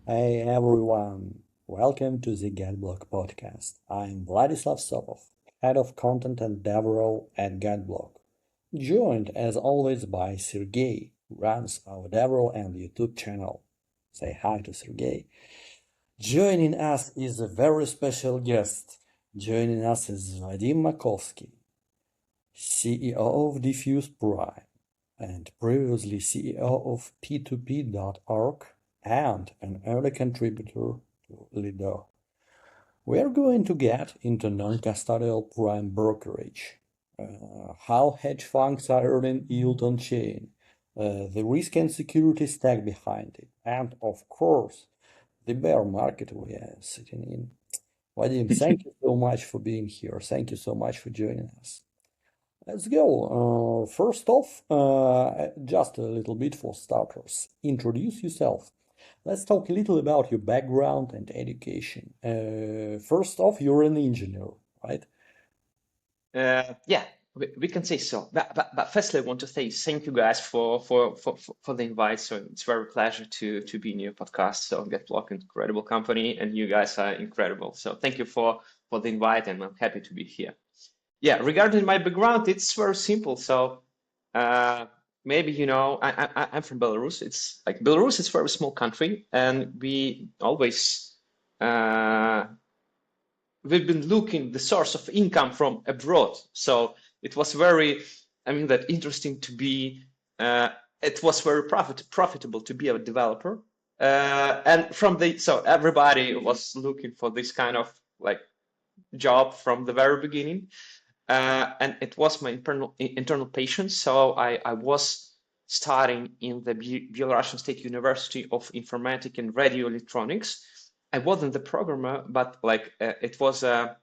Hey everyone, welcome to the GetBlock podcast. I'm Vladislav Sopov, head of content and DevRel at GetBlock, joined as always by Sergey, who runs our DevRel and YouTube channel. Say hi to Sergey. Joining us is a very special guest. Joining us is Vadim Makovsky, CEO of Diffuse Prime and previously CEO of P2P.org and an early contributor to Lido. We are going to get into non-custodial prime brokerage, how hedge funds are earning yield on chain, the risk and security stack behind it, and of course, the bear market we are sitting in. Vadim, thank you so much for being here. Thank you so much for joining us. Let's go. First off, just a little bit for starters. Introduce yourself. Let's talk a little about your background and education. First off, you're an engineer, right? Yeah, we can say so. But firstly, I want to say thank you guys for the invite. So it's very pleasure to be in your podcast. So GetBlock, incredible company, and you guys are incredible. So thank you for the invite, and I'm happy to be here. Yeah, regarding my background, it's very simple. So maybe you know I'm from Belarus. It's like Belarus is a very small country, and we always we've been looking the source of income from abroad. So it was very, that interesting to be. It was very profitable to be a developer, and so everybody was looking for this kind of like job from the very beginning, and it was my internal passion. So I was studying in the Belarusian State University of Informatics and Radio Electronics. I wasn't the programmer, but it was a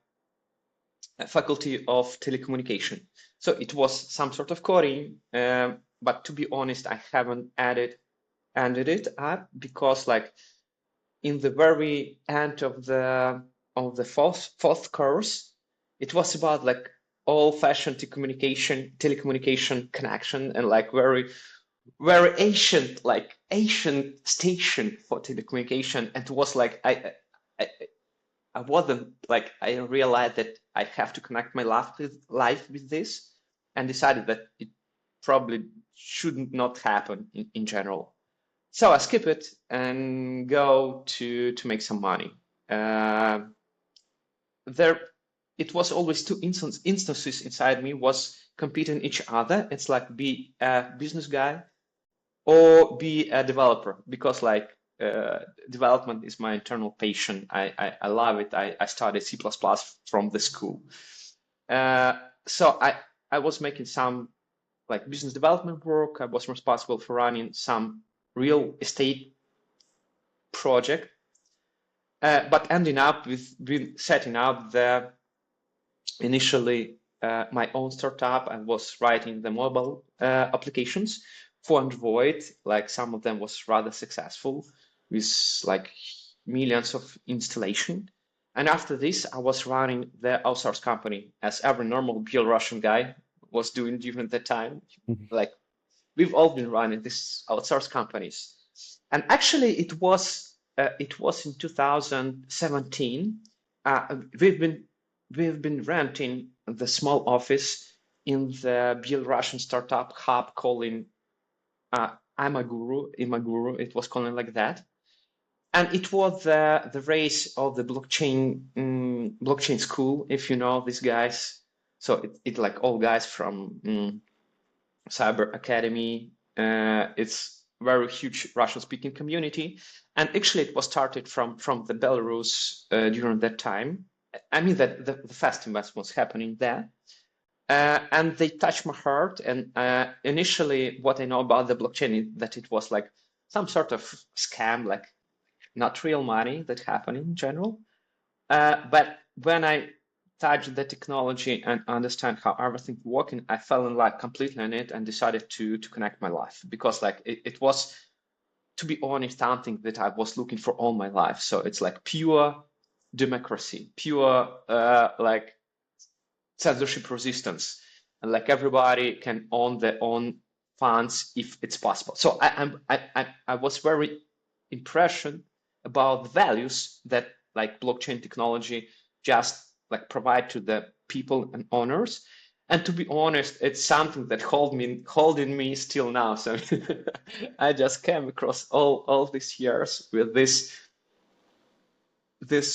faculty of telecommunication. So it was some sort of coding, but to be honest, I haven't ended it up because in the very end of the fourth course, it was about old-fashioned telecommunication connection and very ancient station for telecommunication. And it was I wasn't I realized that I have to connect my life with this, and decided that it probably should not happen in general. So I skip it and go to make some money. It was always two instances inside me was competing each other. It's like be a business guy or be a developer, because development is my internal passion. I love it. I studied C++ from the school. So I was making some business development work. I was responsible for running some real estate project, but ending up with setting up initially my own startup. I was writing the mobile applications for Android. Some of them was rather successful with millions of installation. And after this, I was running the outsource company, as every normal Belarusian guy was doing during that time. We've all been running these outsource companies. And actually, it was in 2017. We've been renting the small office in the Belarusian startup hub calling Imaguru. It was calling like that. And it was the race of the blockchain school, if you know these guys. So it all guys from Cyber Academy. It's very huge Russian-speaking community, and actually it was started from the Belarus during that time. That the festival was happening there, and they touched my heart. And initially, what I know about the blockchain is that it was some sort of scam, not real money that happened in general. But when I touched the technology and understand how everything working, I fell in love completely in it and decided to connect my life, because it was, to be honest, something that I was looking for all my life. So it's pure democracy, pure censorship resistance, and everybody can own their own funds if it's possible. So I was very impression about the values that like blockchain technology just like provide to the people and owners. And to be honest, it's something that holding me still now. So I just came across all these years with this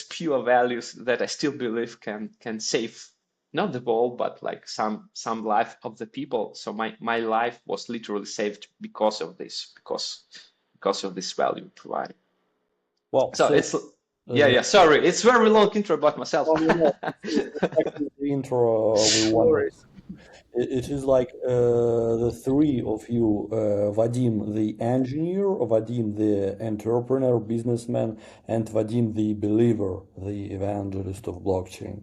pure values that I still believe can save not the world, but like some life of the people. So my life was literally saved because of this, because of this value provided. Well, So it's uh, yeah. Sorry, it's very long intro about myself. well, it's exactly the intro we wanted. Sorry. It is like the three of you, Vadim the engineer, Vadim the entrepreneur, businessman, and Vadim the believer, the evangelist of blockchain.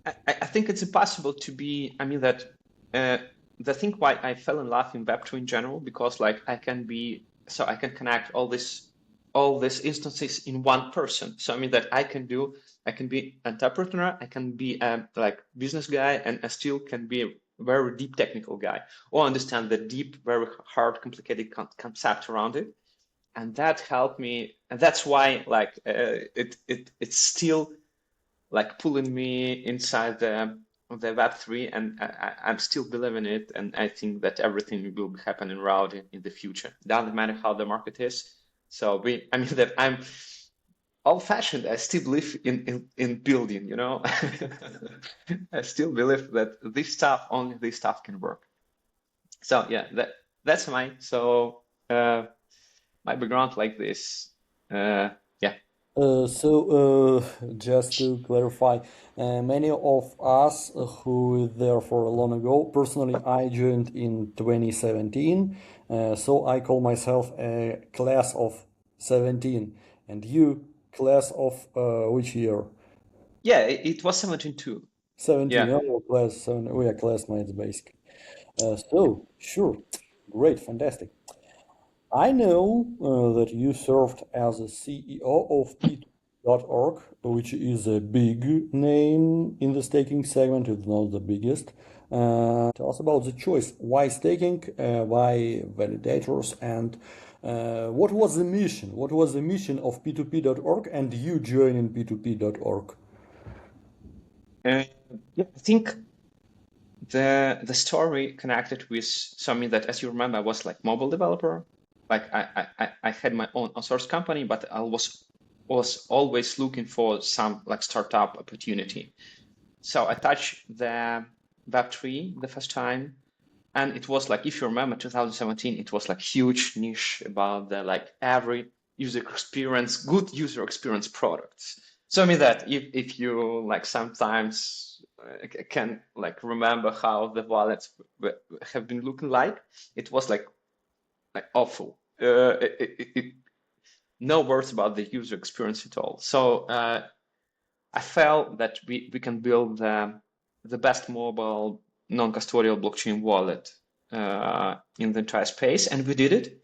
I think it's impossible to be. I mean that the thing why I fell in love in Web2 in general, because like I can connect all these instances in one person. So I mean that I can be entrepreneur, I can be a like business guy, and I still can be a very deep technical guy, or understand the deep, very hard, complicated concept around it. And that helped me, and that's why like it's still like pulling me inside the Web3, and I'm still believing it, and I think that everything will be happening around in the future. Doesn't matter how the market is. So I mean that I'm old-fashioned. I still believe in building, you know. I still believe that only this stuff can work. So yeah, that's mine. So my background like this. Yeah. Just to clarify, many of us who were there for long ago, personally, I joined in 2017, so I call myself a class of 17, and you, class of which year? Yeah, it was 17 too. 17, Yeah. oh, class 7, we are classmates, basically. Sure, great, fantastic. I know that you served as a CEO of P2P.org, which is a big name in the staking segment, if not the biggest. Tell us about the choice. Why staking? Why validators? And what was the mission? What was the mission of P2P.org and you joining P2P.org? Yeah, I think the story connected with something that, as you remember, I was like mobile developer. Like I had my own source company, but I was always looking for some like startup opportunity. So I touched the Web3 the first time, and it was like, if you remember 2017, it was like huge niche about the like every good user experience products. So I mean that if you like sometimes can like remember how the wallets have been looking like, it was like awful. No words about the user experience at all. So I felt that we can build the best mobile non-custodial blockchain wallet in the entire space, and we did it.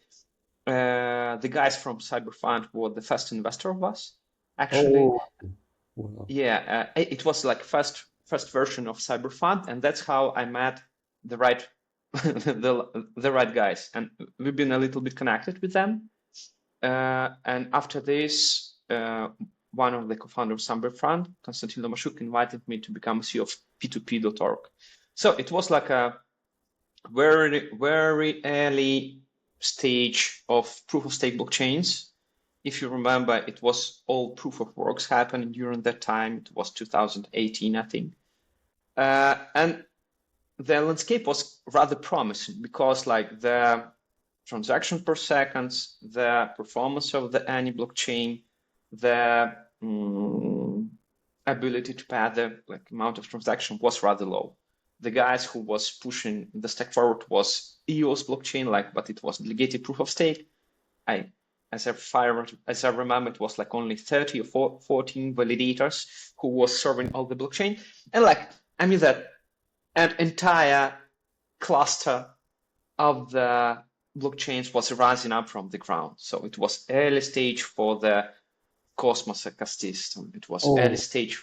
The guys from Cyberfund were the first investor of us, actually. Oh, well. Yeah, it was like first version of Cyberfund, and that's how I met the right the right guys, and we've been a little bit connected with them. And after this, one of the co-founders of Cyberfund, Konstantin Lomashuk, invited me to become CEO of P2P.org. So it was like a very early stage of proof of stake blockchains. If you remember, it was all proof of works happening during that time. It was 2018, I think. And the landscape was rather promising because like the transaction per second, the performance of the any blockchain, the ability to pay the like amount of transaction was rather low. The guys who was pushing the stack forward was EOS blockchain, like, but it was delegated proof of stake. As I remember, it was like only 30 or 14 validators who was serving all the blockchain. And like, I mean that an entire cluster of the blockchains was rising up from the ground. So it was early stage for the Cosmos ecosystem. It was early stage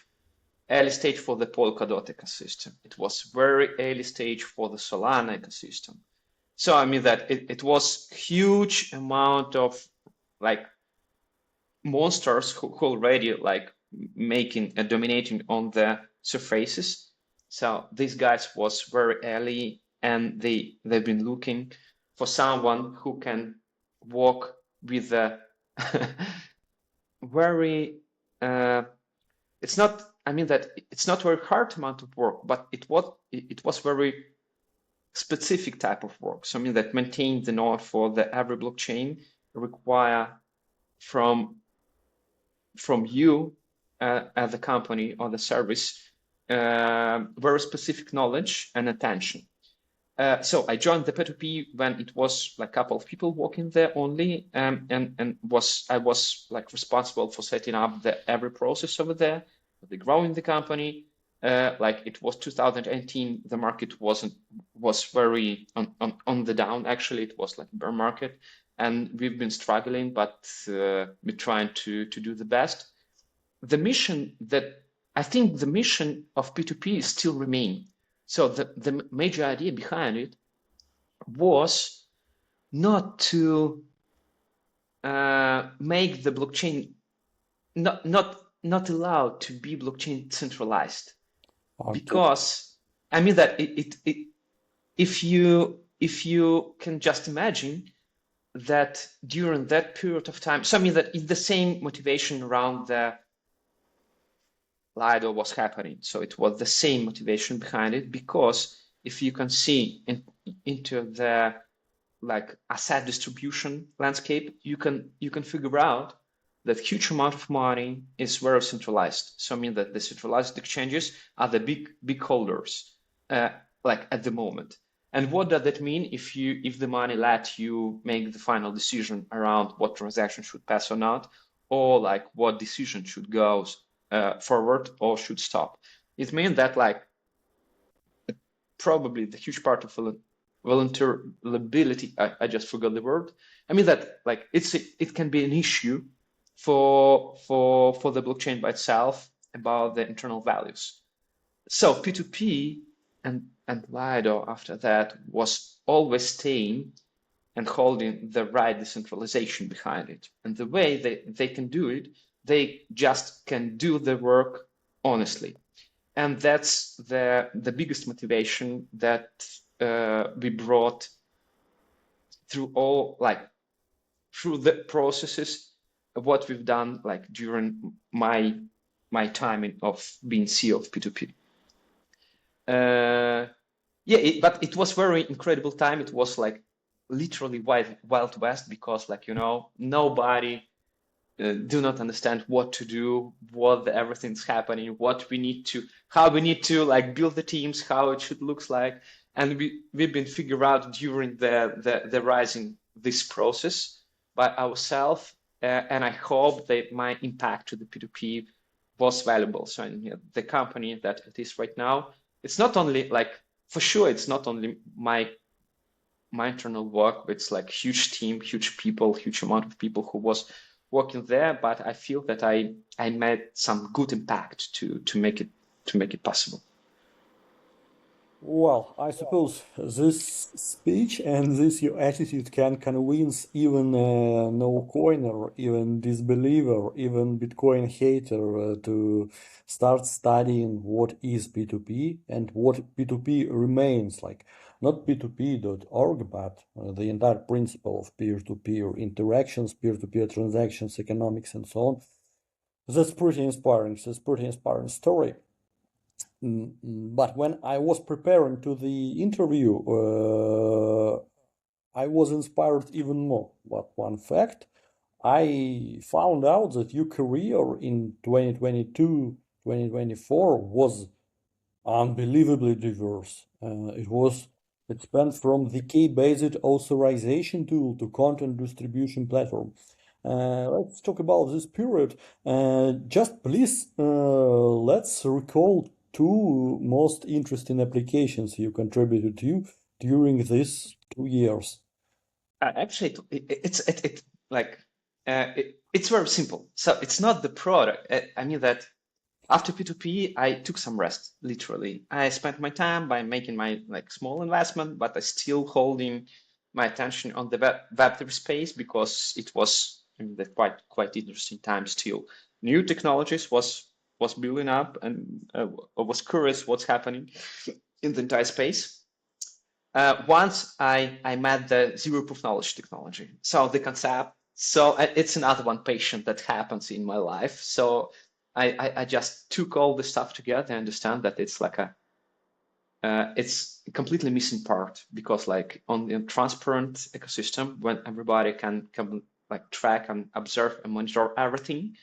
for the Polkadot ecosystem. It was very early stage for the Solana ecosystem. So I mean that it was huge amount of like monsters who already like making and dominating on the surfaces. So these guys was very early, and they've been looking for someone who can work with a very it's not, I mean that it's not very hard amount of work, but it was very specific type of work. So I mean that maintain the node for the every blockchain require from you as the company or the service very specific knowledge and attention. So I joined the P2P when it was like a couple of people working there only, and I was like responsible for setting up the every process over there, the growing the company. Like it was 2018, the market was very on the down. Actually, it was like bear market, and we've been struggling, but we're trying to do the best. The mission that I think the mission of P2P still remain. So the major idea behind it was not to make the blockchain not allowed to be blockchain centralized, because I mean that if you can just imagine that during that period of time, so I mean that it's the same motivation around the Lido was happening. So it was the same motivation behind it, because if you can see into the like asset distribution landscape, you can figure out that huge amount of money is very centralized. So I mean that the centralized exchanges are the big holders, like at the moment. And what does that mean if the money let you make the final decision around what transaction should pass or not, or like what decision should go forward or should stop? It means that like probably the huge part of vulnerability, I just forgot the word. I mean that like it can be an issue for the blockchain by itself about the internal values. So P2P and Lido after that was always staying and holding the right decentralization behind it. And the way they can do it, they just can do the work honestly. And that's the biggest motivation that we brought through through the processes of what we've done like during my time of being CEO of P2P. But it was very incredible time. It was like literally wild west, because like, you know, nobody do not understand what to do, what everything's happening, how we need to like build the teams, how it should look like. And we've been figured out during the rising this process by ourselves. And I hope that my impact to the P2P was valuable. So the company that it is right now, it's not only like, for sure, it's not only my internal work, it's like huge team, huge people, huge amount of people who was working there, but I feel that I made some good impact to make it possible. Well, I suppose this speech and this your attitude can convince even no coiner, even disbeliever, even Bitcoin hater to start studying what is P2P and what P2P remains like. Not P2P.org, but the entire principle of peer-to-peer interactions, peer-to-peer transactions, economics, and so on. That's pretty inspiring. That's pretty inspiring story. But when I was preparing to the interview, I was inspired even more. But one fact, I found out that your career in 2022, 2024 was unbelievably diverse. It spans from the key-based authorization tool to content distribution platform. Let's talk about this period. Just please, let's recall two most interesting applications you contributed to during these 2 years. Actually, it's very simple. So it's not the product. I mean that after P2P, I took some rest, literally. I spent my time by making my like small investment, but I still holding my attention on the Web3 space, because it was I mean, that quite interesting time still. New technologies was building up, and I was curious what's happening in the entire space. Once I met the zero proof knowledge technology, so the concept. So it's another one patient that happens in my life. So I just took all the stuff together and understand that it's like it's a completely missing part, because like on the transparent ecosystem, when everybody can like track and observe and monitor everything,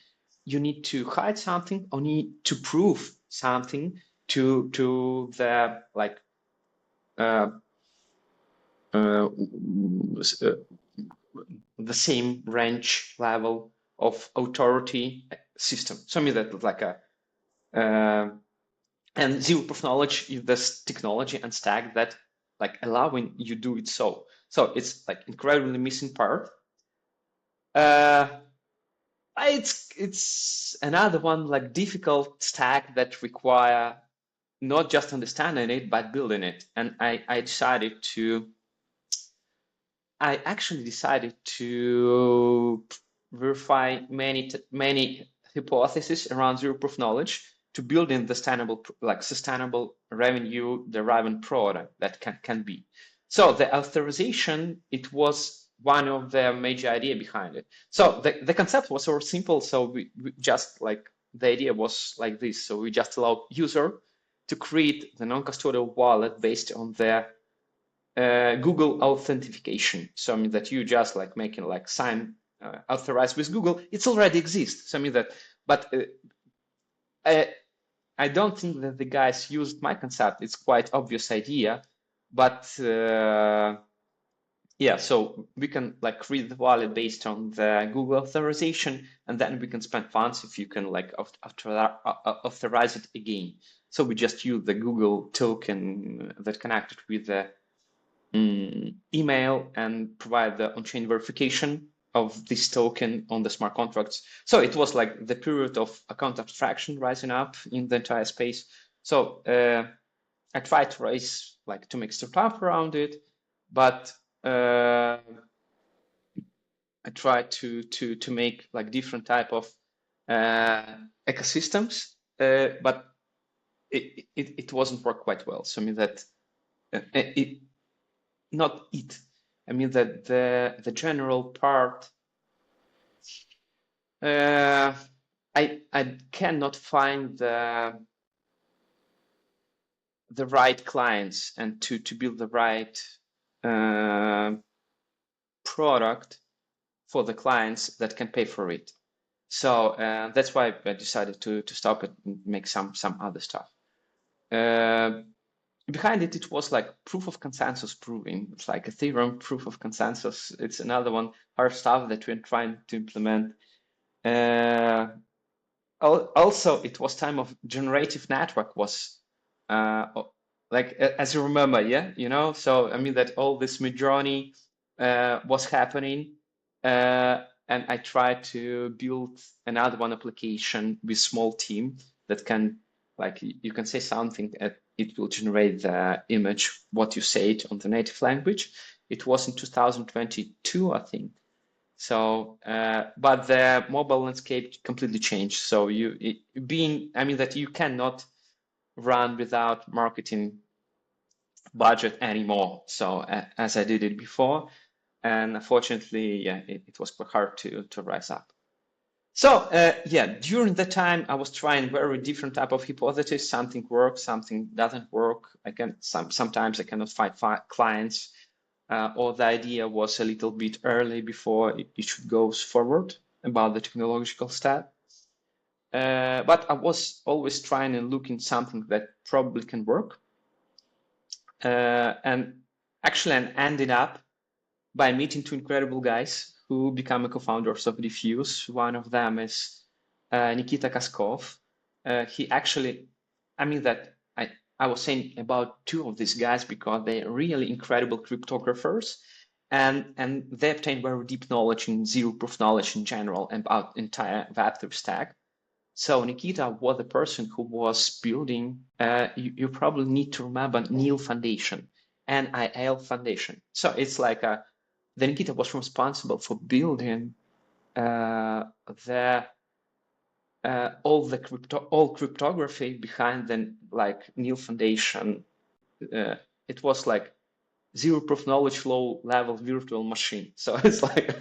you need to hide something or need to prove something to the like the same range level of authority system. So I mean that like a and zero proof knowledge is this technology and stack that like allowing you do it. So it's like incredibly missing part. It's another one like difficult stack that require not just understanding it but building it. And I actually decided to verify many hypotheses around zero proof knowledge to build in the sustainable revenue deriving product that can be. So the authorization, it was one of the major idea behind it. So the concept was so simple. So we just like the idea was like this. So we just allow user to create the non-custodial wallet based on their Google authentication. So I mean that you just like making like sign authorized with Google, it's already exists. So I mean that, but I don't think that the guys used my concept. It's quite obvious idea, but yeah, so we can like create the wallet based on the Google authorization, and then we can spend funds if you can like authorize it again. So we just use the Google token that connected with the email and provide the on-chain verification of this token on the smart contracts. So it was like the period of account abstraction rising up in the entire space. So I tried to raise like to make startup around it, but I tried to make like different type of ecosystems, but it wasn't work quite well. So I mean that I mean that the general part, I cannot find the right clients and to build the right product for the clients that can pay for it. So that's why I decided to stop it and make some other stuff. Behind it, it was like proof of consensus proving. It's like Ethereum proof of consensus. It's another one, hard stuff that we're trying to implement. Also, it was time of generative network was like, as you remember, yeah, you know, so I mean that all this Midjourney was happening, and I tried to build another one application with small team that can, like, you can say something, it will generate the image, what you say it on the native language. It was in 2022, I think. So, but the mobile landscape completely changed. So I mean that you cannot run without marketing budget anymore. So as I did it before, and unfortunately, yeah, it was quite hard to rise up. So yeah, during that time, I was trying very different type of hypotheses. Something works, something doesn't work. Sometimes I cannot find clients, or the idea was a little bit early before it should go forward about the technological stack. But I was always trying and looking something that probably can work. And actually, I ended up by meeting two incredible guys who become co-founders of Diffuse. One of them is Nikita Kaskov. He actually, I mean that I was saying about two of these guys because they're really incredible cryptographers, and they obtain very deep knowledge in zero proof knowledge in general about entire Web3 stack. So Nikita was the person who was building, you probably need to remember NIL Foundation, NIL Foundation. So it's like the Nikita was responsible for building all cryptography behind the new foundation. It was like zero proof knowledge, low level virtual machine. So it's like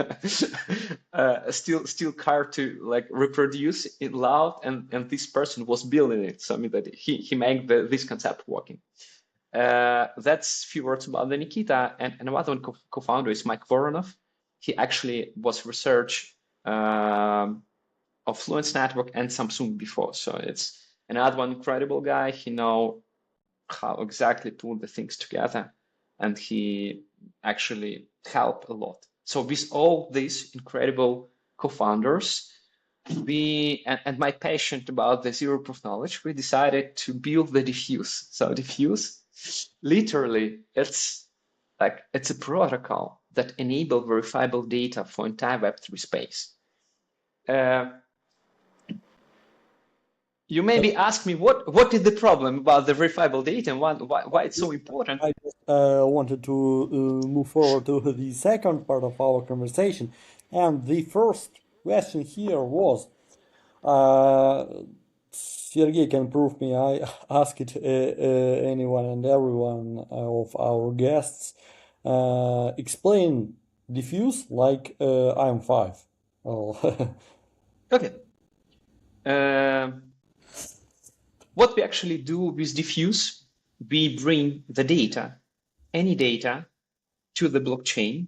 still hard to reproduce it loud, and this person was building it. So I mean that he made this concept working. That's few words about the Nikita, and another one co-founder is Mike Voronov. He actually was research of Fluence Network and Samsung before. So it's another one incredible guy. He know how exactly put the things together, and he actually helped a lot. So with all these incredible co-founders, and my passion about the zero proof knowledge, we decided to build the Diffuse. So Diffuse, literally, it's a protocol that enables verifiable data for entire Web3 space. You maybe ask me what is the problem about the verifiable data and why it's so important. I just wanted to move forward to the second part of our conversation, and the first question here was, Sergey can prove me. I asked anyone and everyone of our guests, explain diffuse like I'm 5. Oh. Okay. What we actually do with Diffuse, we bring the data, any data, to the blockchain.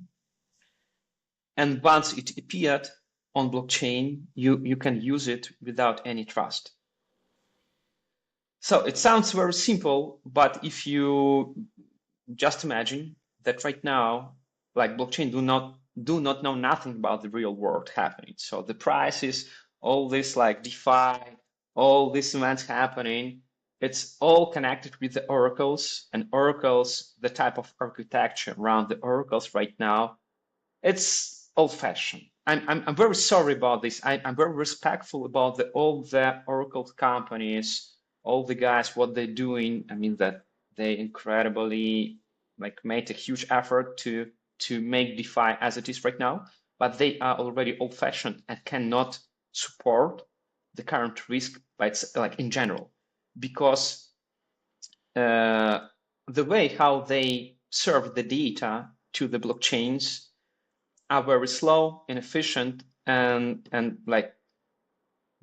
And once it appeared on blockchain, you can use it without any trust. So it sounds very simple, but if you just imagine that right now, blockchain do not know nothing about the real world happening. So the prices, all this DeFi, all these events happening, it's all connected with the oracles, and oracles, the type of architecture around the oracles right now, it's old-fashioned. I'm very sorry about this. I'm very respectful about all the oracle companies, all the guys, what they're doing. I mean that they incredibly made a huge effort to make DeFi as it is right now, but they are already old-fashioned and cannot support the current risk by in general, because the way how they serve the data to the blockchains are very slow, inefficient, and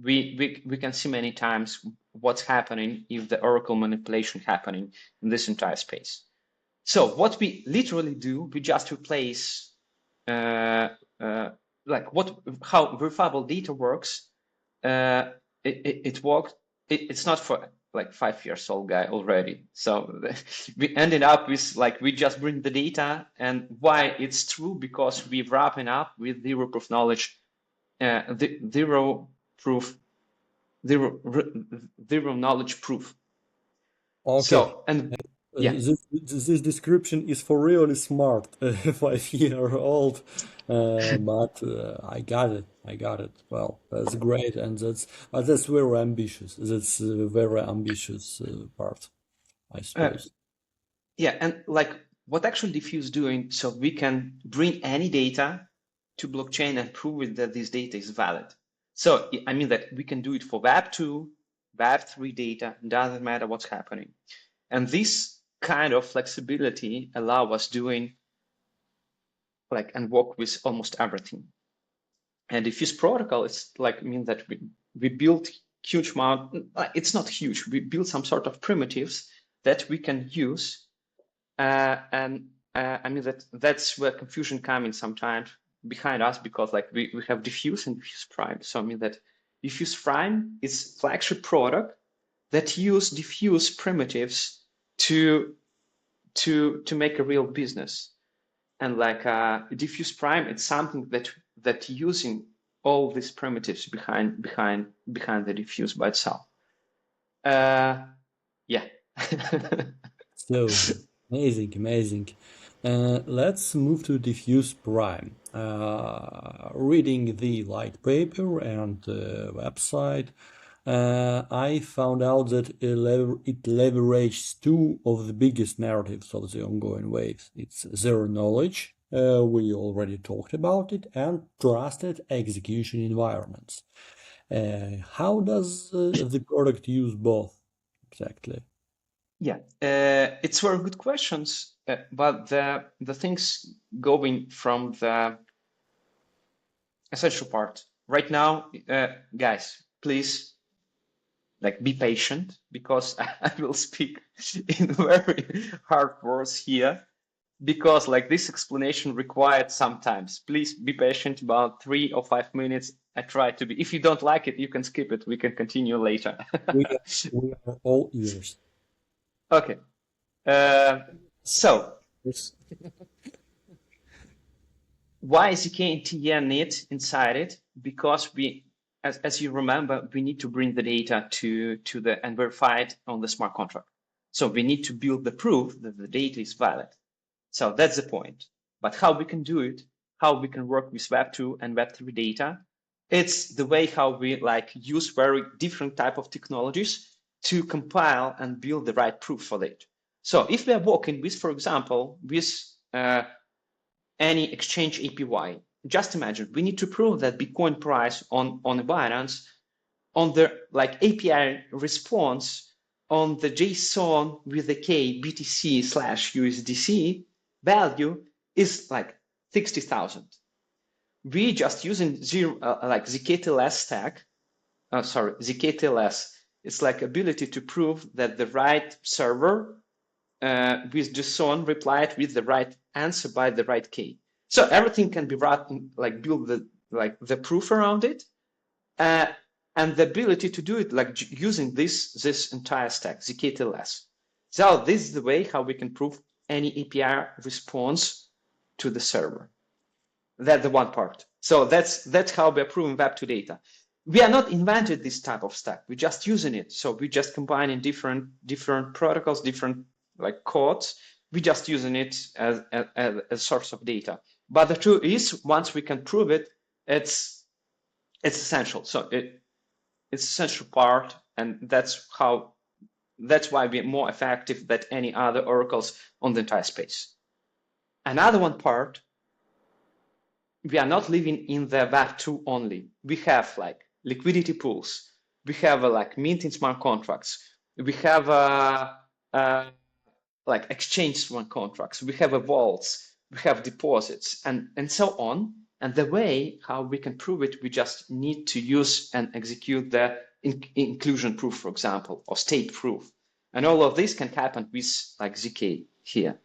we can see many times what's happening if the oracle manipulation happening in this entire space. So what we literally do, we just replace how verifiable data works. It works. It's not for 5 years old guy already. So we ended up with we just bring the data, and why it's true, because we're wrapping up with zero proof knowledge, zero knowledge proof. Okay. So, and yeah. This description is for really smart 5-year-old, but I got it. Well, that's great, and that's very ambitious. That's a very ambitious part, I suppose. Yeah, and what actually Diffuse doing, so we can bring any data to blockchain and prove it that this data is valid. So I mean that we can do it for Web2, Web3 data, doesn't matter what's happening. And this kind of flexibility allow us doing and work with almost everything. And Diffuse protocol is mean that we built huge amount, it's not huge, we built some sort of primitives that we can use. And I mean that's where confusion comes in sometimes behind us, because we have Diffuse and Diffuse Prime. So I mean that Diffuse Prime is flagship product that use Diffuse primitives to make a real business. And Diffuse Prime, it's something that using all these primitives behind the Diffuse by itself. Yeah. So amazing. Let's move to Diffuse Prime. Reading the white paper and the website, I found out that it leverages two of the biggest narratives of the ongoing waves. It's zero knowledge We already talked about it, and trusted execution environments. How does the product use both exactly? Yeah, it's very good questions, but the things going from the essential part right now, guys, please be patient because I will speak in very hard words here because this explanation required sometimes. Please be patient about 3 or 5 minutes. I try to be. If you don't like it, you can skip it. We can continue later. We we are all ears. Okay. So Yes. why ZK and TEN need inside it? Because we, as you remember, we need to bring the data to the and verify it on the smart contract. So we need to build the proof that the data is valid. So that's the point. But how we can do it, how we can work with Web2 and Web3 data, it's the way how we use very different type of technologies to compile and build the right proof for it. So if we are working with, for example, with any exchange API, just imagine we need to prove that Bitcoin price on a Binance on the API response on the JSON with the K BTC/USDC value is 60,000. We just using zkTLS stack. zkTLS. It's ability to prove that the right server with JSON replied with the right answer by the right key. So everything can be written, build the proof around it, and the ability to do it using this entire stack, zkTLS. So this is the way how we can prove any API response to the server. That's the one part. So that's how we're proving Web2 data. We are not invented this type of stack. We're just using it. So we just combining different protocols, different codes. We're just using it as a source of data. But the truth is, once we can prove it, it's essential. So it's essential part, and that's why we're more effective than any other oracles on the entire space. Another one part, we are not living in the Web2 only. We have liquidity pools. We have minting smart contracts. We have exchange smart contracts. We have vaults. We have deposits and so on. And the way how we can prove it, we just need to use and execute the inclusion proof, for example, or state proof. And all of this can happen with ZK here.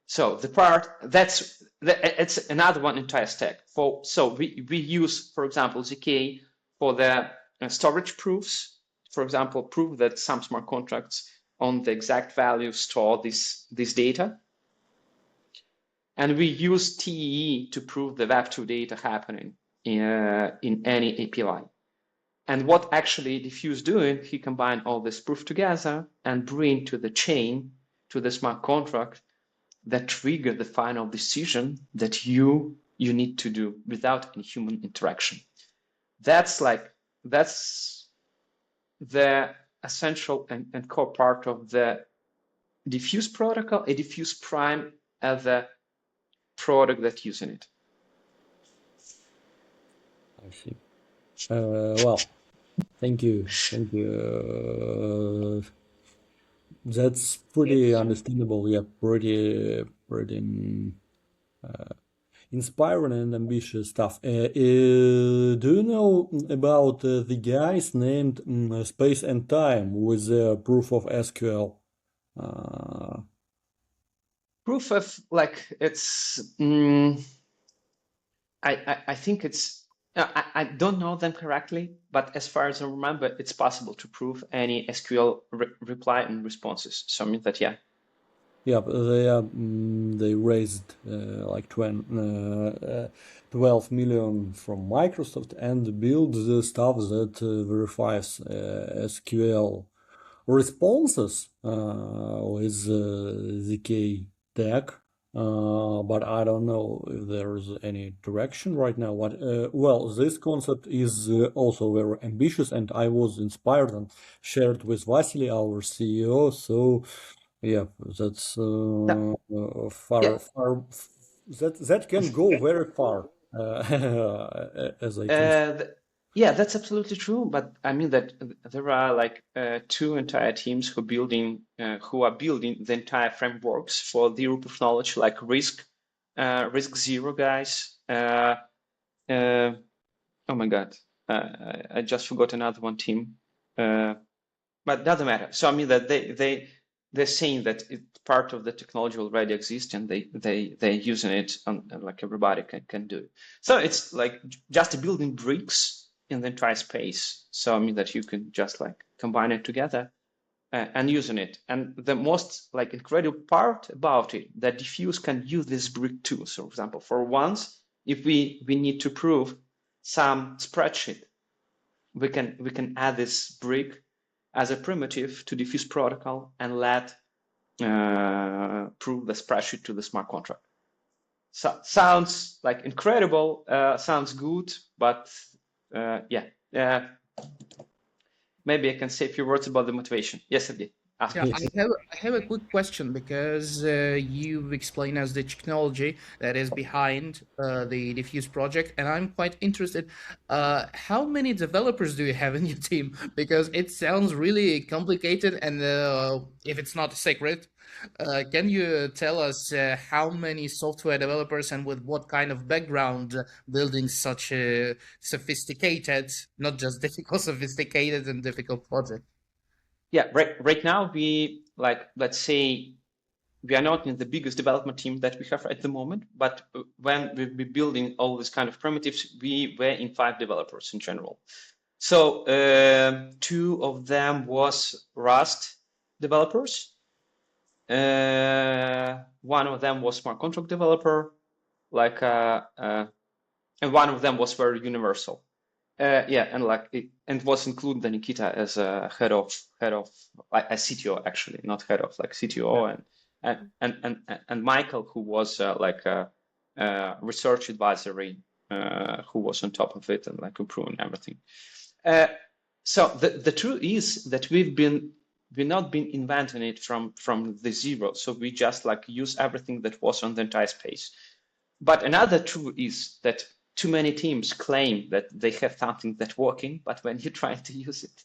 So the part it's another one entire stack. So we use, for example, ZK for the storage proofs. For example, prove that some smart contracts on the exact value store this data. And we use TEE to prove the Web2 data happening in any API. And what actually Diffuse doing, he combined all this proof together and bring to the chain, to the smart contract, that trigger the final decision that you need to do without any human interaction. That's the essential and core part of the Diffuse protocol, a Diffuse Prime as a product that's using it. I see. Well, thank you. That's pretty understandable. Yeah, pretty inspiring and ambitious stuff. Do you know about the guys named Space and Time with proof of SQL? Proof of it's. I think it's. I don't know them correctly, but as far as I remember, it's possible to prove any SQL reply and responses. So I mean that, yeah. Yeah, they raised 12 million from Microsoft and build the stuff that verifies SQL responses with ZK tech. But I don't know if there's any direction right now. Well, this concept is also very ambitious, and I was inspired and shared with Vasily, our CEO. So, yeah, that's Yeah. that can go very far, as I can see. Yeah, that's absolutely true. But I mean that there are like two entire teams who are building the entire frameworks for the group of knowledge, like Risk Zero guys. Oh my God, I just forgot another one team. But doesn't matter. So I mean that they're saying that part of the technology already exists and they're using it and like everybody can do it. So it's like just building bricks in the entire space. So I mean that you can just like combine it together and using it. And the most like incredible part about it that Diffuse can use this brick too. So for example, for once, if we need to prove some spreadsheet, we can add this brick as a primitive to Diffuse protocol and let prove the spreadsheet to the smart contract. So sounds like incredible, sounds good, but maybe I can say a few words about the motivation. Yes, Sergey, ask Yeah, me. Yes. I have a quick question because you've explained us the technology that is behind the Diffuse project, and I'm quite interested. How many developers do you have in your team? Because it sounds really complicated, and if it's not a secret, can you tell us how many software developers and with what kind of background building such a sophisticated, not just difficult, sophisticated and difficult project? Yeah, right now we like, let's say we are not in the biggest development team that we have at the moment, but when we were building all these kind of primitives, we were in 5 developers in general. So 2 of them was Rust developers. One of them was smart contract developer, like and one of them was very universal. Yeah, and like and was included the Nikita as a head of like a CTO actually, not head of like CTO, and Michael, who was like a research advisory, who was on top of it and like improving everything. So the truth is that we've not been inventing it from the zero. So we just like use everything that was on the entire space. But another truth is that too many teams claim that they have something that's working, but when you try to use it,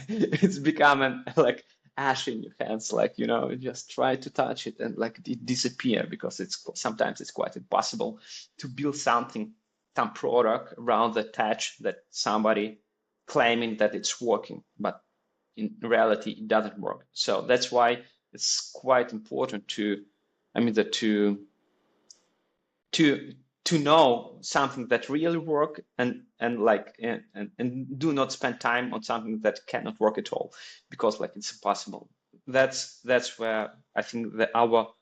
it's becoming like ash in your hands. Like, you know, you just try to touch it and like it disappear because sometimes it's quite impossible to build something, some product around the touch that somebody claiming that it's working, but in reality it doesn't work. So that's why it's quite important to, I mean, to know something that really work and do not spend time on something that cannot work at all because like it's impossible. That's where I think that our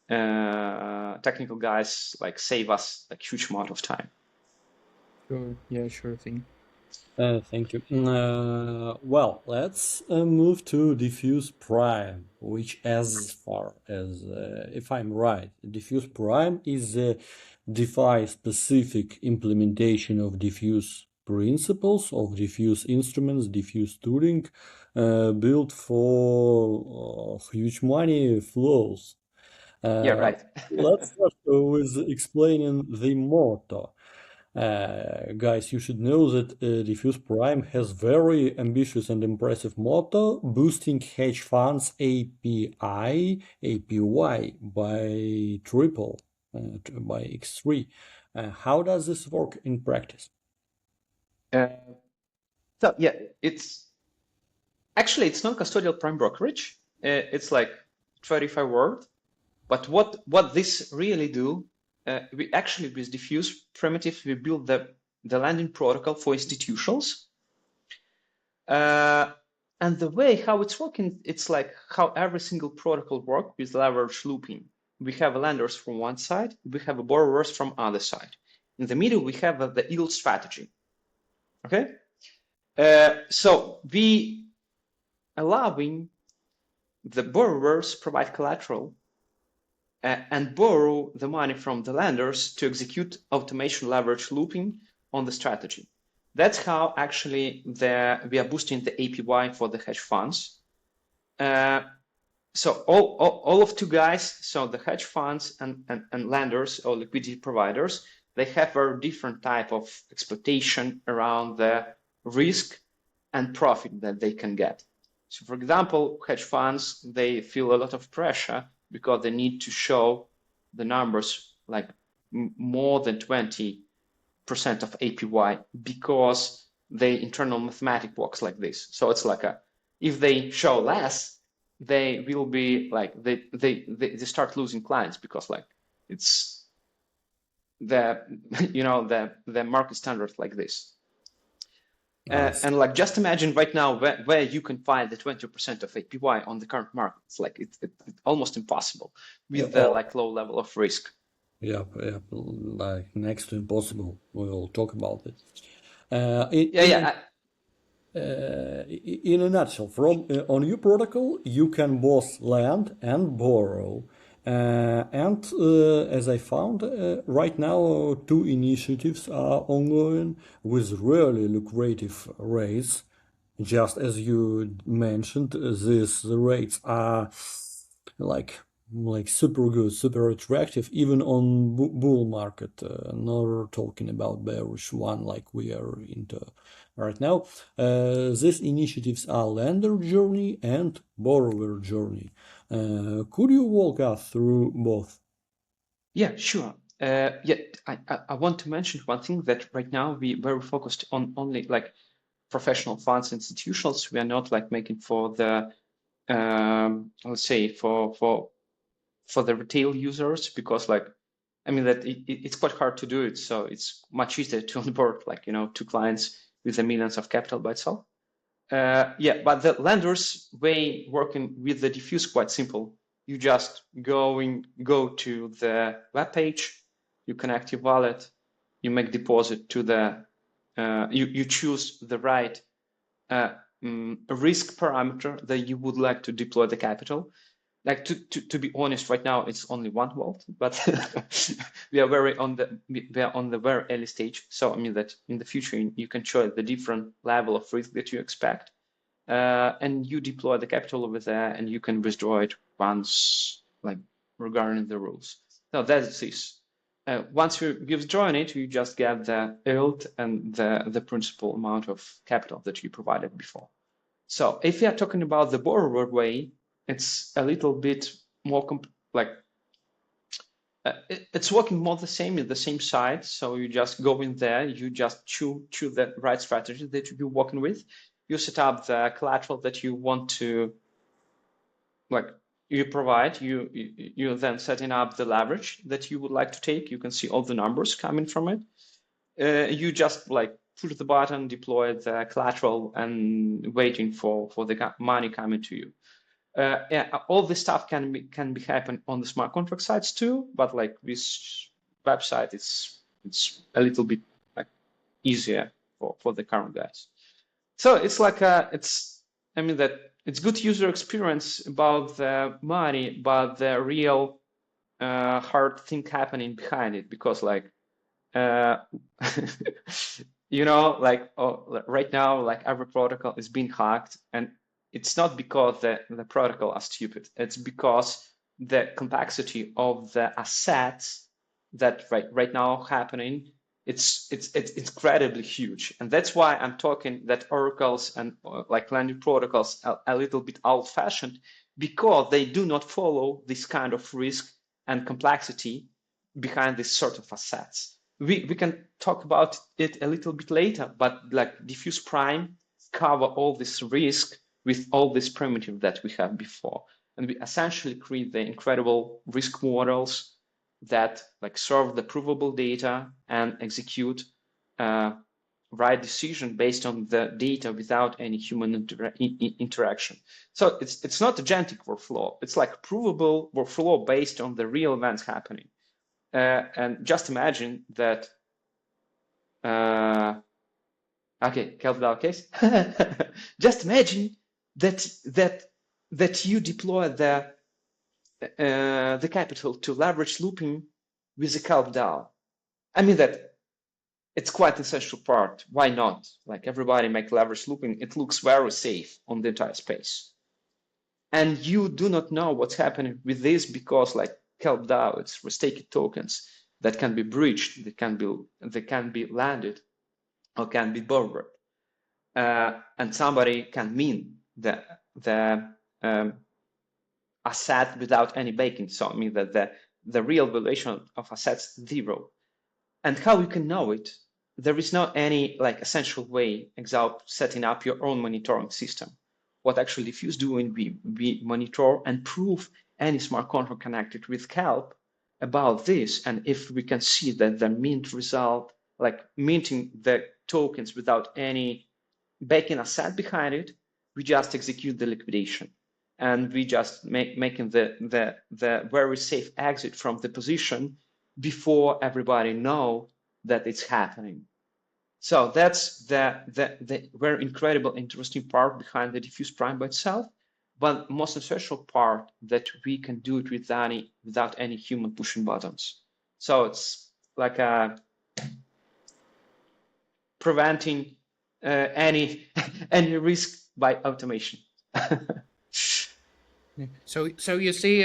technical guys like save us like huge amount of time. Sure, yeah, sure thing. Thank you. Well, let's move to Diffuse Prime, which, as far as, if I'm right, Diffuse Prime is a DeFi-specific implementation of diffuse principles, of diffuse instruments, diffuse tooling, built for huge money flows. Yeah, right. Let's start with explaining the motto. Guys, you should know that Diffuse Prime has very ambitious and impressive motto, boosting hedge funds APY by triple, by X3. How does this work in practice? So yeah, it's actually it's non-custodial prime brokerage. It's like 35 word, but what this really do? We actually with Diffuse primitive we build the lending protocol for institutions. And the way how it's working, it's like how every single protocol works with leverage looping. We have lenders from one side, we have borrowers from other side. In the middle, we have the yield strategy. Okay, so we allowing the borrowers provide collateral and borrow the money from the lenders to execute automation leverage looping on the strategy. That's how actually we are boosting the APY for the hedge funds. so all of two guys, so the hedge funds and lenders or liquidity providers, they have very different type of expectation around the risk and profit that they can get. So for example, hedge funds, they feel a lot of pressure because they need to show the numbers like more than 20% of APY because the internal mathematic works like this. So it's like if they show less, they will be like they start losing clients because like it's the the market standard like this. And like just imagine right now where you can find the 20% of APY on the current market. It's like it's almost impossible with the like low level of risk. Yeah, like next to impossible. We'll talk about it. In a nutshell, from on your protocol, you can both lend and borrow. As I found, right now two initiatives are ongoing with really lucrative rates. Just as you mentioned, these rates are like super good, super attractive, even on bull market. Not talking about bearish one like we are into right now. These initiatives are lender journey and borrower journey. Could you walk us through both? Yeah, sure. I want to mention one thing that right now we very focused on only like professional funds, institutionals. We are not like making for the let's say for the retail users because like I mean that it's quite hard to do it. So it's much easier to onboard like two clients with the millions of capital by itself. But the lenders way working with the Diffuse quite simple. You just go to the web page, you connect your wallet, you make deposit to the you choose the right risk parameter that you would like to deploy the capital. Like to be honest, right now it's only one vault, but we are on the very early stage. So I mean that in the future you can choose the different level of risk that you expect, and you deploy the capital over there, and you can withdraw it once, like regarding the rules. So that's this. Once you withdraw it, you just get the yield and the principal amount of capital that you provided before. So if you are talking about the borrower way, it's a little bit more it's working more the same in the same side. So you just go in there, you just choose the right strategy that you'll be working with. You set up the collateral that you want to you provide. You then setting up the leverage that you would like to take. You can see all the numbers coming from it. You just push the button, deploy the collateral, and waiting for the money coming to you. All this stuff can be happen on the smart contract sites too, but this website it's a little bit easier for the current guys. So it's it's good user experience about the money, but the real hard thing happening behind it, because right now every protocol is being hacked, and it's not because the protocol are stupid. It's because the complexity of the assets that right now happening, it's incredibly huge. And that's why I'm talking that oracles and lending protocols are a little bit old-fashioned, because they do not follow this kind of risk and complexity behind this sort of assets. We can talk about it a little bit later, but Diffuse Prime cover all this risk with all this primitive that we have before. And we essentially create the incredible risk models that serve the provable data and execute right decision based on the data without any human interaction. So it's not agentic workflow. It's provable workflow based on the real events happening. And just imagine that. Okay, calculate case. Just imagine that you deploy the capital to leverage looping with a calc DAO. I mean that it's quite essential part. Why not? Everybody make leverage looping. It looks very safe on the entire space. and you do not know what's happening with this because like Kelp DAO, it's restated tokens that can be breached, that can be landed or can be borrowed, and somebody can mint the asset without any baking. So I mean that the real valuation of assets zero. And how you can know it? There is not any like essential way except setting up your own monitoring system. What actually Diffuse doing, we monitor and prove any smart contract connected with Kelp about this. And if we can see that the mint result, like minting the tokens without any backing asset behind it, we just execute the liquidation. And we just making the very safe exit from the position before everybody know that it's happening. So that's the very incredible, interesting part behind the Diffuse Prime by itself. But most essential part that we can do it without any human pushing buttons. So it's like preventing any risk by automation. So you see,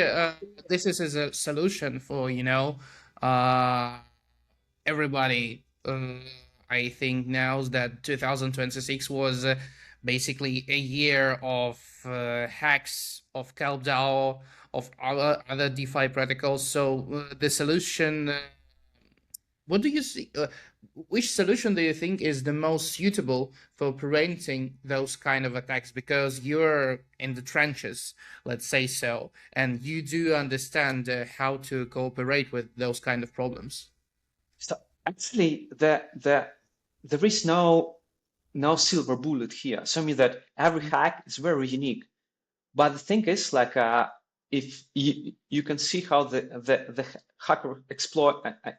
this is a solution for everybody. I think now that 2026 was basically a year of hacks of CalDAO, of other DeFi protocols. So the solution, what do you see? Which solution do you think is the most suitable for preventing those kind of attacks? Because you're in the trenches, let's say so, and you do understand how to cooperate with those kind of problems. So actually, there is no silver bullet here. So I mean that every hack is very unique. But the thing is, like, if you can see how the hacker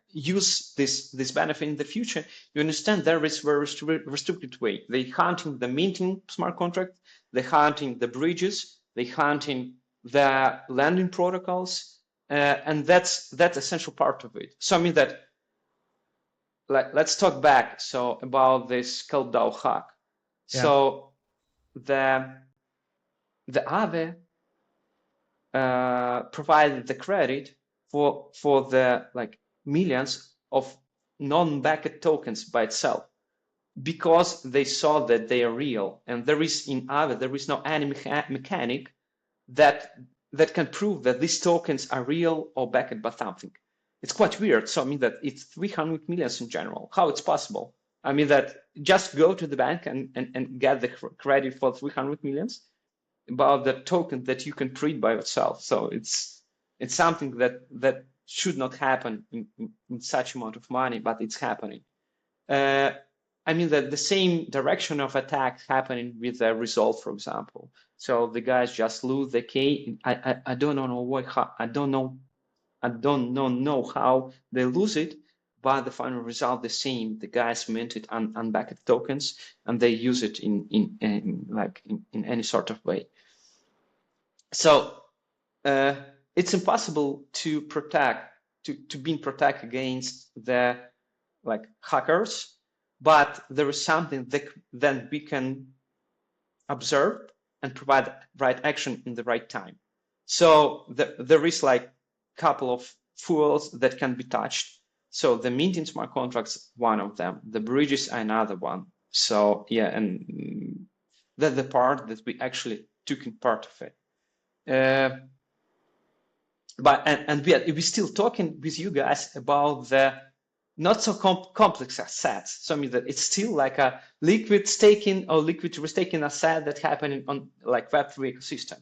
use this benefit in the future, you understand there is very restricted way. They hunting the minting smart contract, they hunting the bridges, they hunting the lending protocols, and that's essential part of it. So I mean that, let's talk back about this Kelp DAO hack. Yeah. So the Aave provided the credit for the like millions of non-backed tokens by itself because they saw that they are real, and there is in Aave there is no any mechanic that can prove that these tokens are real or backed by something. It's quite weird. So I mean that it's 300 millions in general. How it's possible? I mean that just go to the bank and get the credit for 300 millions about the token that you can print by yourself. So it's something that should not happen in such amount of money, but it's happening. I mean that the same direction of attack happening with the result, for example. So the guys just lose the key. I don't know why. I don't know how they lose it, but the final result the same. The guys minted unbacked tokens and they use it in any sort of way. So it's impossible to be protect against the like hackers, but there is something that then we can observe and provide right action in the right time. So there is like a couple of tools that can be touched. So the minting smart contracts, one of them, the bridges are another one. So yeah, and that's the part that we actually took in part of it. But we're still talking with you guys about the not so complex assets. So I mean that it's still like a liquid staking or liquid restaking asset that happening on like Web3 ecosystem.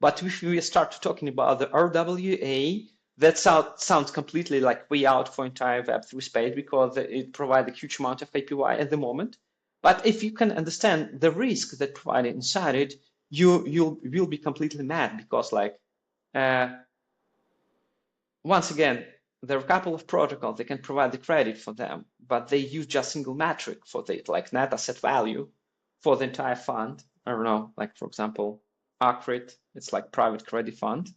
But if we start talking about the RWA, that sounds completely like way out for entire Web3 space because it provides a huge amount of APY at the moment. But if you can understand the risk that provided inside it, you will be completely mad because like once again, there are a couple of protocols that can provide the credit for them, but they use just single metric for it, like net asset value for the entire fund. I don't know, like for example, Acrit, it's like private credit fund.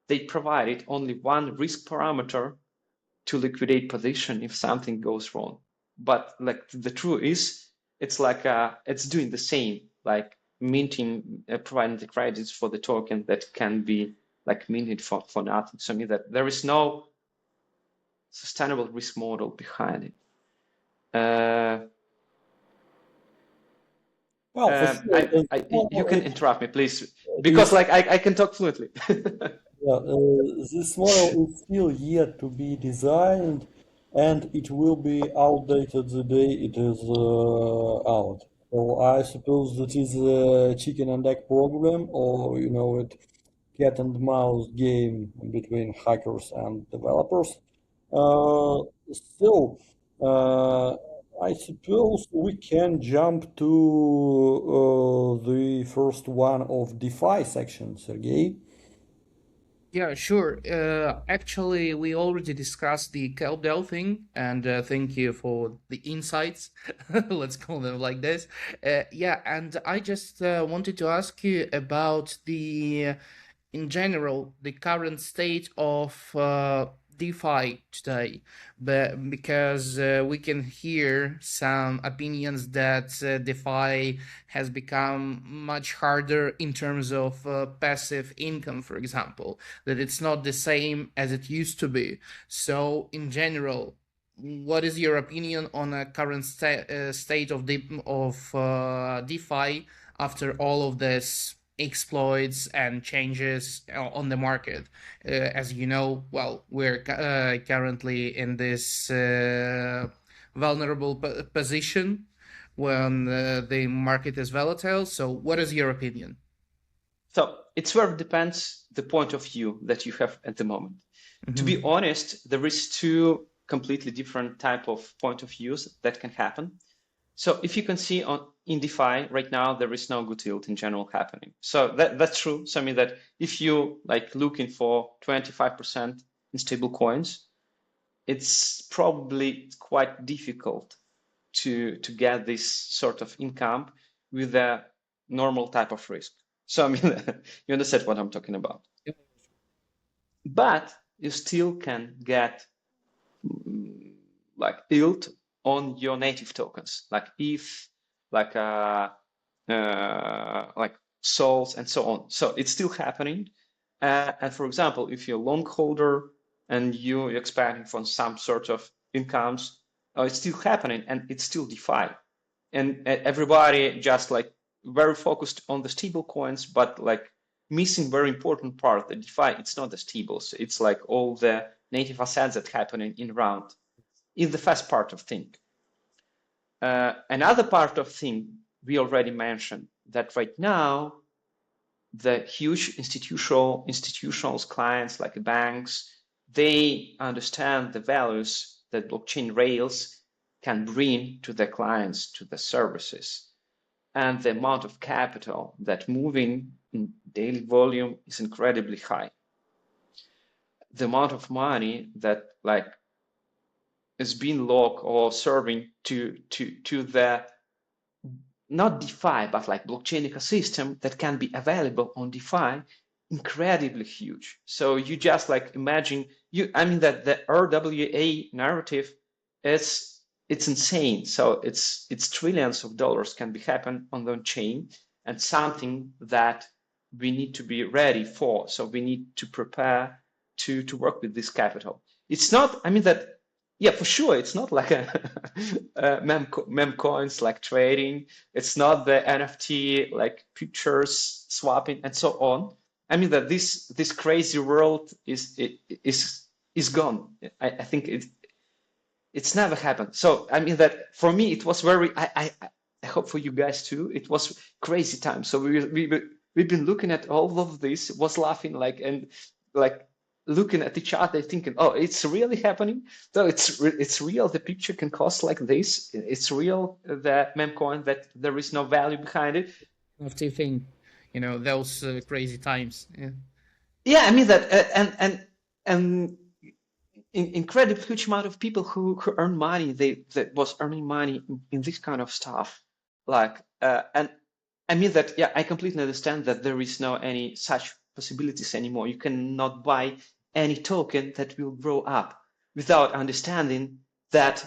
They provided only one risk parameter to liquidate position if something goes wrong. But like the truth is, it's like it's doing the same, like minting, providing the credits for the token that can be like minted for nothing. So I mean that there is no sustainable risk model behind it. Well, for sure, You can interrupt me, please, because like I can talk fluently. yeah, this model is still yet to be designed, and it will be outdated the day it is out. So I suppose that is a chicken and egg problem, or it cat and mouse game between hackers and developers. Still, I suppose we can jump to the first one of DeFi section, Sergey. Yeah, sure. Actually, we already discussed the CalDEL thing, and thank you for the insights. Let's call them like this. Yeah, and I just wanted to ask you about in general, the current state of DeFi today, but because we can hear some opinions that DeFi has become much harder in terms of passive income, for example, that it's not the same as it used to be. So, in general, what is your opinion on a current state of DeFi after all of this exploits and changes on the market? As you know, well, we're currently in this vulnerable position when the market is volatile. So, what is your opinion? So it sort of depends the point of view that you have at the moment. To be honest, there is two completely different type of point of views that can happen. So if you can see in DeFi right now, there is no good yield in general happening. So that's true. So I mean that if you like looking for 25% in stable coins, it's probably quite difficult to get this sort of income with a normal type of risk. So I mean, you understand what I'm talking about. Yep. But you still can get like yield on your native tokens, like ETH, like souls and so on. So it's still happening. And for example, if you're a long holder and you're expecting from some sort of incomes, it's still happening and it's still DeFi. And everybody just like very focused on the stable coins, but like missing very important part. The DeFi, it's not the stables. It's like all the native assets that happening in round. Is the first part of thing. Another part of thing we already mentioned that right now the huge institutional clients like banks, they understand the values that blockchain rails can bring to their clients, to the services, and the amount of capital that moving in daily volume is incredibly high. The amount of money that like is being locked or serving to the not DeFi, but like blockchain ecosystem that can be available on DeFi, incredibly huge. So you just like imagine that the RWA narrative it's insane. So it's trillions of dollars can be happen on the chain, and something that we need to be ready for. So we need to prepare to work with this capital. It's not, yeah, for sure, it's not like a mem coins like trading. It's not the NFT like pictures swapping and so on. I mean that this crazy world is gone. I think it's never happened. So I mean that for me it was very. I hope for you guys too. It was crazy time. So we've been looking at all of this, was laughing like and like looking at each other thinking, oh, it's really happening. So it's real. The picture can cost like this. It's real. The meme coin that there is no value behind it. NFT thing, those crazy times. Yeah. Yeah, I mean that, and incredible huge amount of people who earn money. That was earning money in this kind of stuff. Like, and I mean that. Yeah, I completely understand that there is no any such possibilities anymore. You cannot buy any token that will grow up without understanding that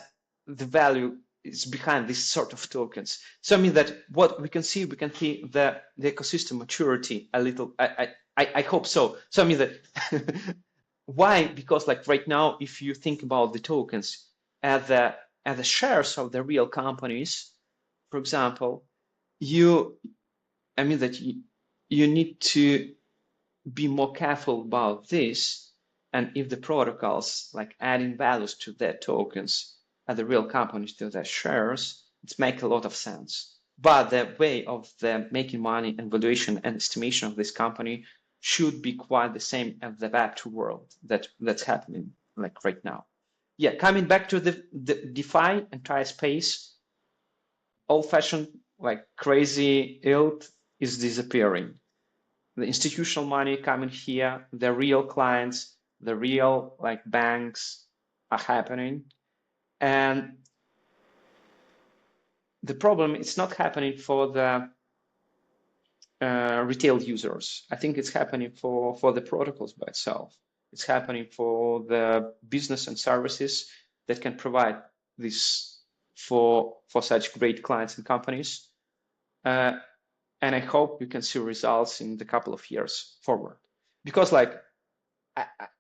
the value is behind this sort of tokens. So I mean that what we can see the ecosystem maturity a little. I hope so. So I mean that why? Because like right now, if you think about the tokens as the shares of the real companies, for example, I mean that you need to be more careful about this, and if the protocols like adding values to their tokens and the real companies to their shares, it makes a lot of sense. But the way of the making money and valuation and estimation of this company should be quite the same as the Web2 world that's happening like right now. Yeah, coming back to the DeFi entire space, old-fashioned like crazy yield is disappearing. The institutional money coming here, the real clients, the real like banks are happening. And the problem is not happening for the retail users. I think it's happening for the protocols by itself. It's happening for the business and services that can provide this for such great clients and companies. And I hope we can see results in the couple of years forward. Because like,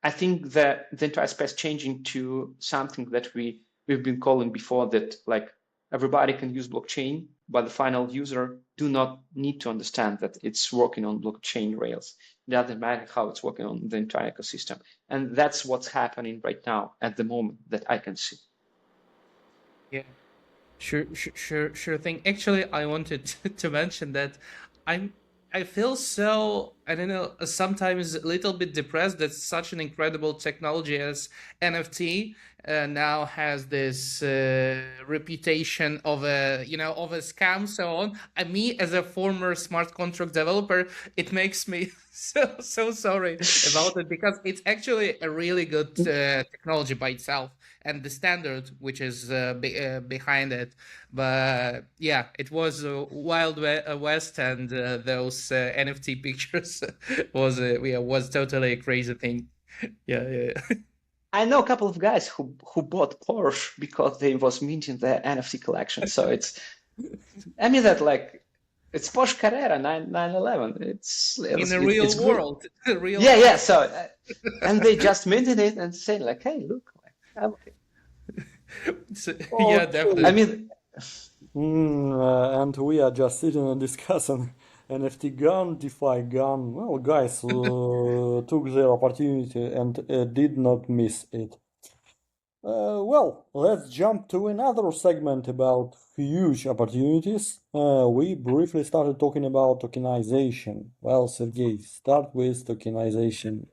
I think that the entire space changing to something that we've been calling before, that like everybody can use blockchain, but the final user do not need to understand that it's working on blockchain rails. It doesn't matter how it's working on the entire ecosystem. And that's what's happening right now at the moment that I can see. Yeah. Sure thing. Actually, I wanted to mention that I feel so, I don't know, sometimes a little bit depressed that such an incredible technology as NFT now has this reputation of a scam, so on. And me as a former smart contract developer, it makes me so sorry about it, because it's actually a really good technology by itself, and the standard which is behind it. But yeah, it was Wild West, and those NFT pictures was totally a crazy thing. Yeah. I know a couple of guys who bought Porsche because they was minting the NFT collection. So it's, I mean that like, it's Porsche Carrera 911. In the real good. world, real Yeah. life. So, and they just minted it and saying like, hey, look, Yeah, definitely. I mean, and we are just sitting and discussing NFT gone, DeFi gone. Well, guys took their opportunity and did not miss it. Well, let's jump to another segment about huge opportunities. We briefly started talking about tokenization. Well, Sergey, start with tokenization.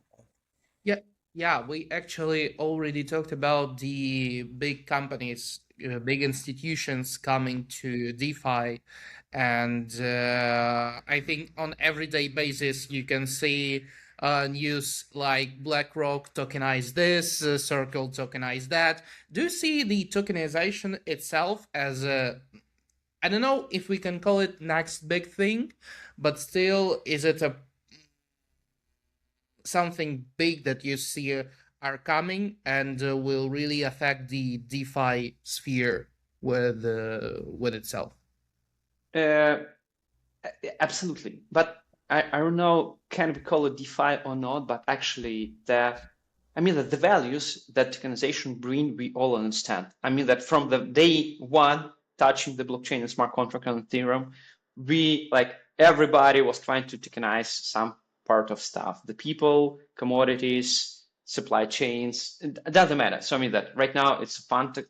Yeah, we actually already talked about the big companies, big institutions coming to DeFi. And I think on everyday basis, you can see news like BlackRock tokenize this, Circle tokenize that. Do you see the tokenization itself as I don't know if we can call it next big thing, but still, is it something big that you see are coming and will really affect the DeFi sphere with itself? absolutely. But I don't know, can we call it DeFi or not? But actually, the values that tokenization bring, we all understand. I mean that from the day one touching the blockchain and smart contract on Ethereum, everybody was trying to tokenize some part of stuff. The people, commodities, supply chains, it doesn't matter. So I mean that right now it's fund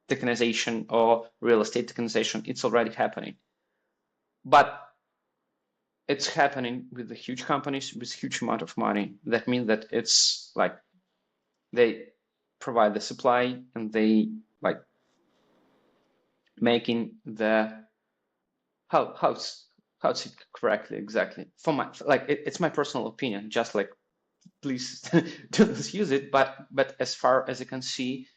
tokenization or real estate tokenization. It's already happening. But it's happening with the huge companies with huge amount of money. That means that it's like they provide the supply and they like making the how's it correctly exactly for my it's my personal opinion. Just like please don't use it. But as far as I can see,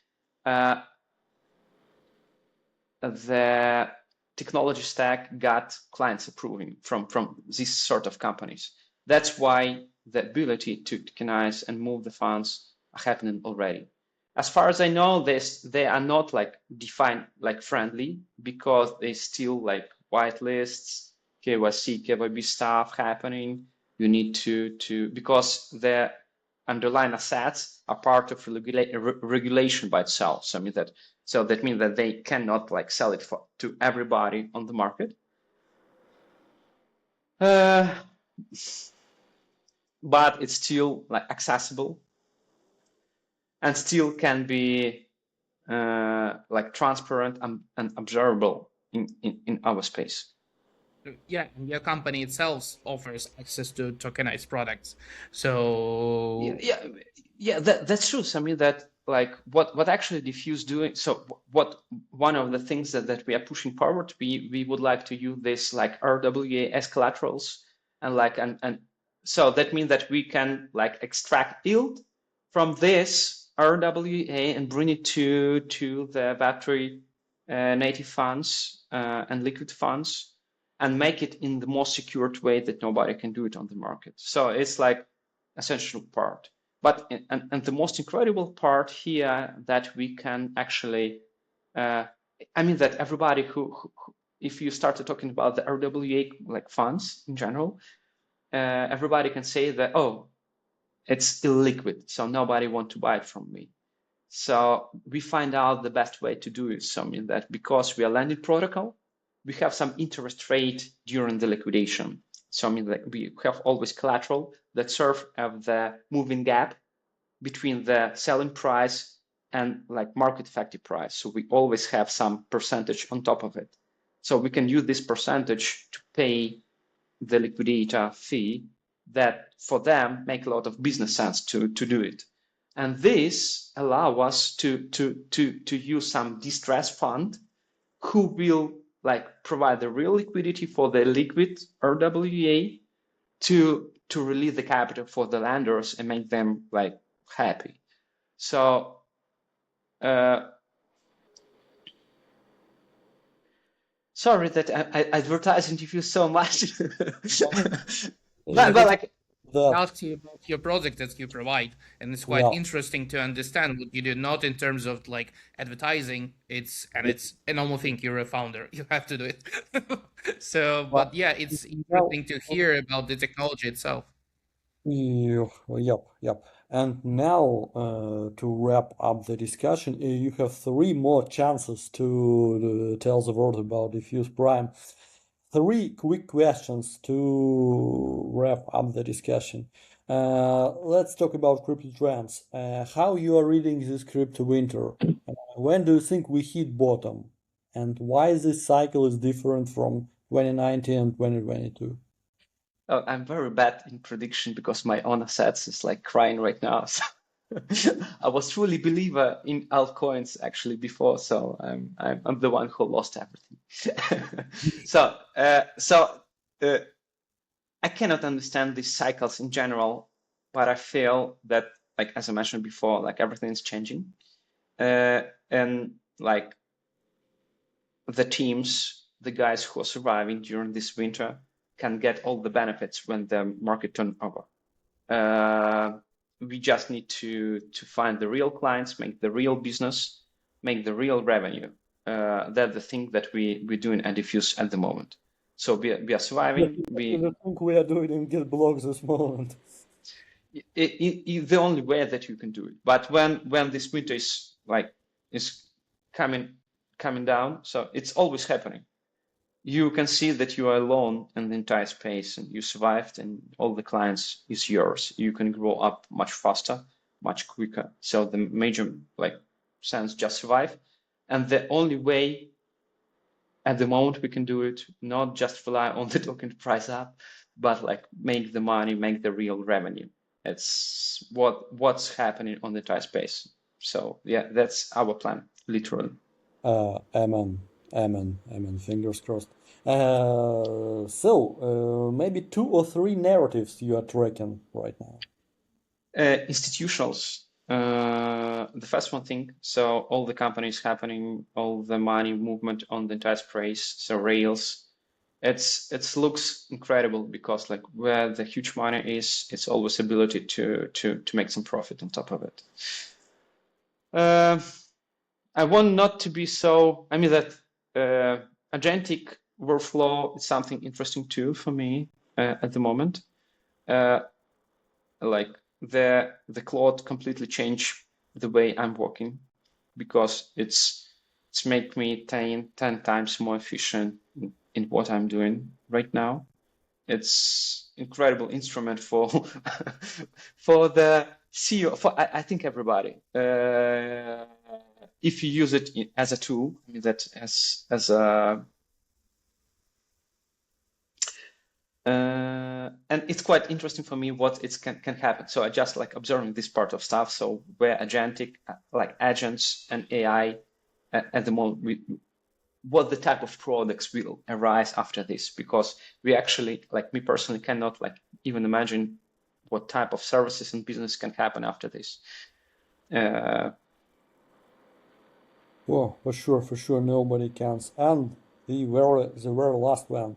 the technology stack got clients approving from these sort of companies. That's why the ability to tokenize and move the funds are happening already. as far as I know, they are not like defined like friendly, because they still like whitelists, KYC, KYB stuff happening. You need to because the underlying assets are part of regulation by itself. So that means that they cannot like sell it to everybody on the market. But it's still like accessible and still can be like transparent and observable in our space. Yeah, and your company itself offers access to tokenized products. So That's true. So I mean that like what actually Diffuse doing. So what one of the things that we are pushing forward, we would like to use this like RWA as collaterals, and so that means that we can like extract yield from this RWA and bring it to the Web3 native funds and liquid funds, and make it in the most secured way that nobody can do it on the market. So it's like essential part. But and the most incredible part here that we can actually, I mean that everybody who if you start talking about the RWA like funds in general, everybody can say that, oh, it's illiquid, so nobody want to buy it from me. So we find out the best way to do it. So I mean that because we are lending protocol, we have some interest rate during the liquidation. So I mean that we have always collateral that serve as the moving gap between the selling price and like market effective price. So we always have some percentage on top of it. So we can use this percentage to pay the liquidator fee that for them make a lot of business sense to do it. And this allow us to use some distress fund who will like provide the real liquidity for the liquid RWA to release the capital for the lenders and make them like happy. So sorry that I advertising to you so much. but like asked you about your product that you provide, and it's quite interesting to understand what you do, not in terms of like advertising. It's a normal thing. You're a founder, you have to do it. So, but yeah, it's interesting to hear about the technology itself. Yep. And now, to wrap up the discussion, you have three more chances to tell the world about Diffuse Prime. Three quick questions to wrap up the discussion. Let's talk about crypto trends. How you are reading this crypto winter? When do you think we hit bottom? And why this cycle is different from 2019 and 2022? I'm very bad in prediction because my own assets is like crying right now. So I was truly believer in altcoins actually before, so I'm the one who lost everything. so I cannot understand these cycles in general, but I feel that, like as I mentioned before, like everything is changing, and like the teams, the guys who are surviving during this winter, can get all the benefits when the market turns over. We just need to find the real clients, make the real business, make the real revenue. That's the thing that we're doing at Diffuse at the moment. So we are surviving. The thing we are doing in GetBlock this moment. The only way that you can do it. But when this winter is coming down, so it's always happening. You can see that you are alone in the entire space and you survived, and all the clients is yours. You can grow up much faster, much quicker. So the major sense just survive. And the only way at the moment we can do it, not just rely on the token price up, but like make the money, make the real revenue. It's what's happening on the entire space. So yeah, that's our plan, literally. Amen. Fingers crossed. Maybe 2 or 3 narratives you are tracking right now. Institutionals. The first one thing, so all the companies happening, all the money movement on the entire space, so rails, it looks incredible because like where the huge money is, it's always ability to make some profit on top of it. I want not to be so. I mean that agentic workflow is something interesting too for me at the moment. Like the cloud completely changed the way I'm working because it's make me 10 times more efficient in what I'm doing right now. It's incredible instrument for for the CEO, for I think everybody. If you use it as a tool, I mean that as a and it's quite interesting for me what it can happen. So I just like observing this part of stuff. So where agentic, like agents and AI at the moment, what the type of products will arise after this, because we actually, like me personally, cannot like even imagine what type of services and business can happen after this. Well, for sure, nobody can. And the very last one,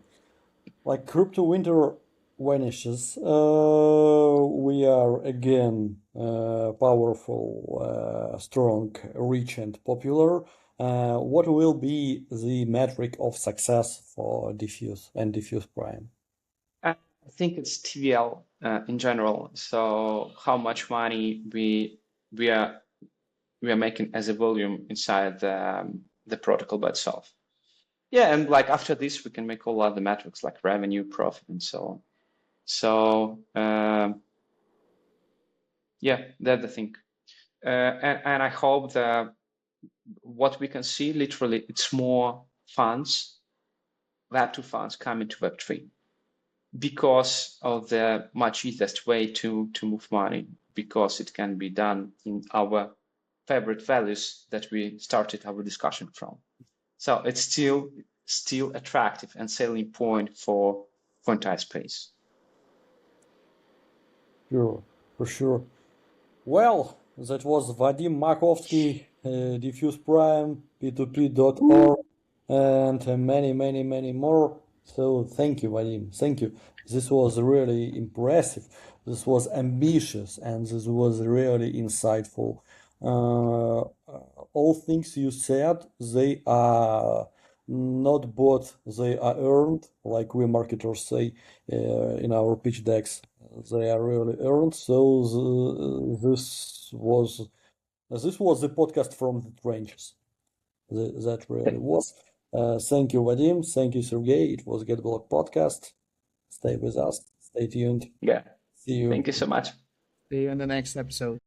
like crypto winter vanishes, we are again powerful, strong, rich, and popular. What will be the metric of success for Diffuse and Diffuse Prime? I think it's TVL in general. So how much money we are making as a volume inside the protocol by itself. Yeah, and like after this, we can make all other metrics like revenue, profit, and so on. So yeah, that's the thing. And I hope that what we can see, literally, it's more funds, Web2 funds coming to Web3 because of the much easiest way to move money, because it can be done in our favorite values that we started our discussion from. So it's still attractive and selling point for entire space. Sure, for sure. Well, that was Vadim Makovsky, Diffuse Prime, P2P.org, and many more. So thank you, Vadim. Thank you. This was really impressive. This was ambitious, and this was really insightful. All things you said, they are not bought, they are earned, like we marketers say in our pitch decks. They are really earned. So this was the podcast from the trenches. That really was. Thank you, Vadim. Thank you, Sergey. It was GetBlock podcast. Stay with us. Stay tuned. Yeah. See you. Thank you so much. See you in the next episode.